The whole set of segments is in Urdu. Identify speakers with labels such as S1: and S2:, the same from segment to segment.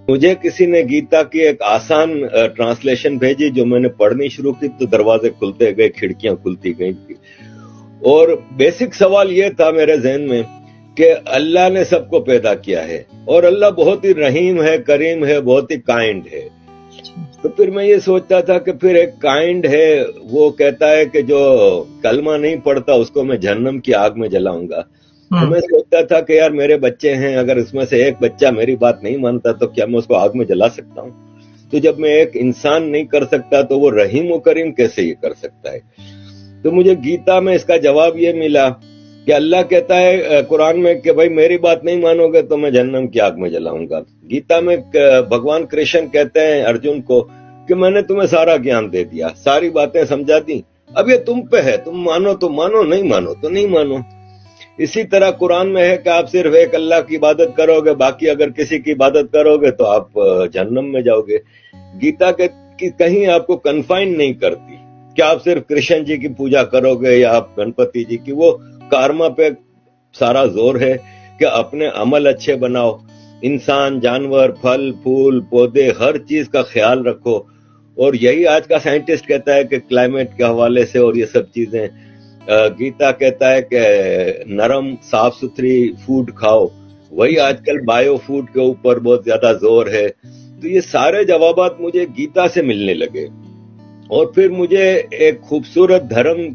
S1: مجھے کسی نے گیتا کی ایک آسان ٹرانسلیشن بھیجی، جو میں نے پڑھنی شروع کی تو دروازے کھلتے گئے، کھڑکیاں کھلتی گئیں، اور بیسک سوال یہ تھا میرے ذہن میں کہ اللہ نے سب کو پیدا کیا ہے اور اللہ بہت ہی رحیم ہے، کریم ہے، بہت ہی کائنڈ ہے. تو پھر میں یہ سوچتا تھا کہ پھر ایک کائنڈ ہے، وہ کہتا ہے کہ جو کلمہ نہیں پڑھتا اس کو میں جہنم کی آگ میں جلاؤں گا. تو میں سوچتا تھا کہ یار میرے بچے ہیں، اگر اس میں سے ایک بچہ میری بات نہیں مانتا تو کیا میں اس کو آگ میں جلا سکتا ہوں؟ تو جب میں ایک انسان نہیں کر سکتا تو وہ رحیم و کریم کیسے یہ کر سکتا ہے؟ تو مجھے گیتا میں اس کا جواب یہ ملا کہ اللہ کہتا ہے قرآن میں کہ بھائی میری بات نہیں مانو گے تو میں جہنم کی آگ میں جلاؤں گا. گیتا میں بھگوان کرشن کہتے ہیں ارجن کو کہ میں نے تمہیں سارا گیان دے دیا، ساری باتیں سمجھا دی، اب یہ تم پہ ہے، تم مانو تو مانو، نہیں مانو تو نہیں مانو. اسی طرح قرآن میں ہے کہ آپ صرف ایک اللہ کی عبادت کرو گے، باقی اگر کسی کی عبادت کرو گے تو آپ جہنم میں جاؤ گے. گیتا کہیں آپ کو کنفائن نہیں کرتی کہ آپ صرف کرشن جی کی پوجا کرو گے یا آپ گنپتی جی کی. وہ کارما پہ سارا زور ہے کہ اپنے عمل اچھے بناؤ، انسان، جانور، پھل پھول پودے ہر چیز کا خیال رکھو. اور یہی آج کا سائنٹسٹ کہتا ہے کہ کلائمیٹ کے حوالے سے اور یہ سب چیزیں. گیتا کہتا ہے کہ نرم صاف ستھری فوڈ کھاؤ، وہی آج کل بایو فوڈ کے اوپر بہت زیادہ زور ہے. تو یہ سارے جوابات مجھے گیتا سے ملنے لگے. اور پھر مجھے ایک خوبصورت دھرم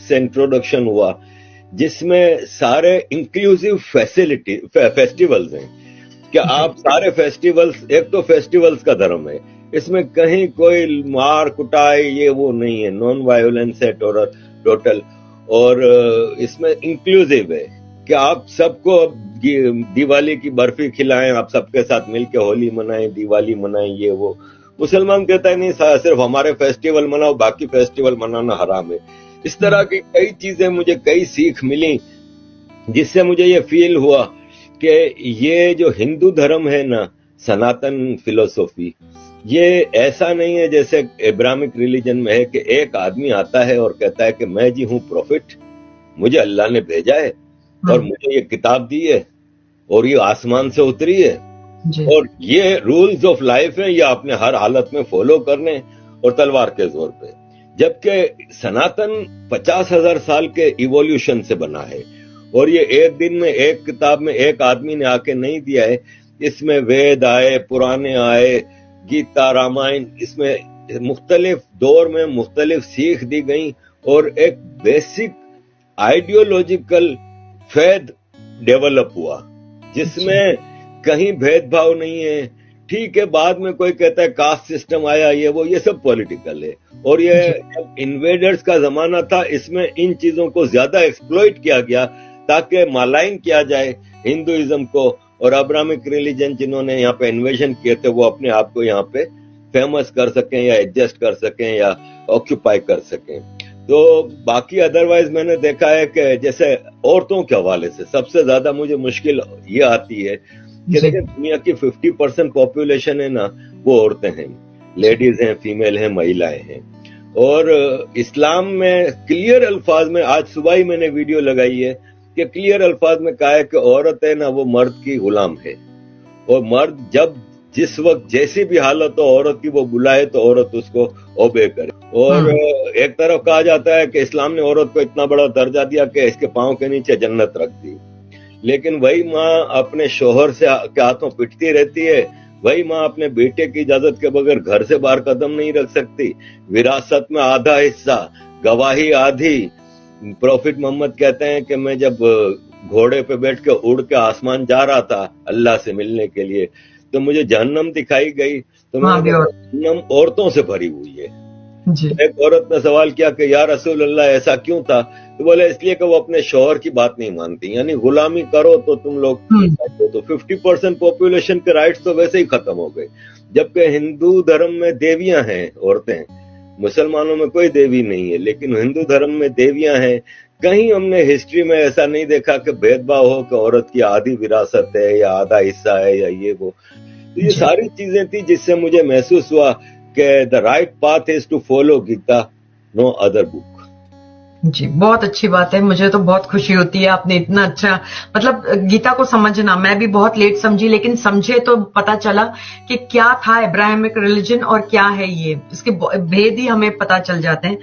S1: سے انٹروڈکشن ہوا جس میں سارے انکلوسیو فیسٹیولز ہیں کہ آپ سارے فیسٹیولز، ایک تو فیسٹیولز کا دھرم ہے، اس میں کہیں کوئی مار کٹائی یہ وہ نہیں ہے، نان وائلنس ہے ٹوٹل. اور اس میں انکلوسیو ہے کہ آپ سب کو دیوالی کی برفی کھلائیں، آپ سب کے ساتھ مل کے ہولی منائیں، دیوالی منائیں، یہ وہ. مسلمان کہتا ہے نہیں صرف ہمارے فیسٹیول مناؤ، باقی فیسٹیول منانا حرام ہے. اس طرح کی کئی چیزیں مجھے کئی سیکھ ملی جس سے مجھے یہ فیل ہوا کہ یہ جو ہندو دھرم ہے نا، سناتن فلسفی، یہ ایسا نہیں ہے جیسے ابراہمک ریلیجن میں ہے کہ ایک آدمی آتا ہے اور کہتا ہے کہ میں جی ہوں پروفٹ، مجھے اللہ نے بھیجا ہے اور مجھے یہ کتاب دی ہے اور یہ آسمان سے اتری ہے اور یہ رولز آف لائف ہیں، یہ آپ نے ہر حالت میں فالو کرنے اور تلوار کے زور پہ. جبکہ سناتن 50,000 سال کے ایوولوشن سے بنا ہے اور یہ ایک دن میں ایک کتاب میں ایک آدمی نے آ کے نہیں دیا ہے. اس میں وید آئے، پرانے آئے، گیتا، رامائن، اس میں مختلف دور میں مختلف سیکھ دی گئیں اور ایک بیسک آئیڈیولوجیکل فیض ڈیولپ ہوا جس میں کہیں بھید بھاؤ نہیں ہے. ٹھیک ہے بعد میں کوئی کہتا ہے کاسٹ سسٹم آیا، یہ سب پولیٹیکل ہے. اور یہ جب انویڈرز کا زمانہ تھا، اس میں ان چیزوں کو زیادہ ایکسپلوئٹ کیا گیا تاکہ مالائن کیا جائے ہندوازم کو، اور ابراہمک ریلیجن جنہوں نے یہاں پہ انویژن کیے تھے وہ اپنے آپ کو یہاں پہ فیمس کر سکیں یا ایڈجسٹ کر سکیں یا آکوپائی کر سکیں. تو باقی ادروائز میں نے دیکھا ہے کہ جیسے عورتوں کے حوالے سے سب سے زیادہ مجھے مشکل یہ آتی ہے کہ دیکھیں دنیا کی 50% پاپولیشن ہے نا، وہ عورتیں ہیں، لیڈیز ہیں، فیمیل ہیں، مہیلائیں ہیں. اور اسلام میں کلیئر الفاظ میں، آج صبح ہی میں نے ویڈیو لگائی ہے کہ کلیئر الفاظ میں کہا ہے کہ عورت ہے نا وہ مرد کی غلام ہے، اور مرد جس وقت جیسی بھی حالت ہو عورت کی وہ بلائے تو عورت اس کو اوبے کرے. اور ایک طرف کہا جاتا ہے کہ اسلام نے عورت کو اتنا بڑا درجہ دیا کہ اس کے پاؤں کے نیچے جنت رکھ دی، لیکن وہی ماں اپنے شوہر سے کے ہاتھوں پٹتی رہتی ہے، وہی ماں اپنے بیٹے کی اجازت کے بغیر گھر سے باہر قدم نہیں رکھ سکتی. وراثت میں آدھا حصہ، گواہی آدھی. پروفٹ محمد کہتے ہیں کہ میں جب گھوڑے پہ بیٹھ کے اڑ کے آسمان جا رہا تھا اللہ سے ملنے کے لیے تو مجھے جہنم دکھائی گئی، تو میں نے کہا جہنم عورتوں سے بھری ہوئی ہے. ایک عورت نے سوال کیا کہ یا رسول اللہ ایسا کیوں تھا؟ تو بولے اس لیے کہ وہ اپنے شوہر کی بات نہیں مانتی، یعنی غلامی کرو تو تم لوگ تو 50% پاپولیشن کے رائٹس تو ویسے ہی ختم ہو گئے. جبکہ ہندو دھرم میں دیویاں ہیں عورتیں، مسلمانوں میں کوئی دیوی نہیں ہے لیکن ہندو دھرم میں دیویاں ہیں. کہیں ہم نے ہسٹری میں ایسا نہیں دیکھا کہ بھید بھاؤ ہو کہ عورت کی آدھی وراثت ہے یا آدھا حصہ ہے یا یہ وہ. تو یہ ساری چیزیں تھی جس سے مجھے محسوس ہوا کہ the right path is to follow Gita, no other book.
S2: جی بہت اچھی بات ہے. مجھے تو بہت خوشی ہوتی ہے آپ نے اتنا اچھا مطلب گیتا کو سمجھنا. میں بھی بہت لیٹ سمجھی لیکن سمجھے تو پتا چلا کہ کیا تھا ابراہیمک ریلیجن اور کیا ہے یہ, اس کے بھید ہی ہمیں پتا چل جاتے ہیں.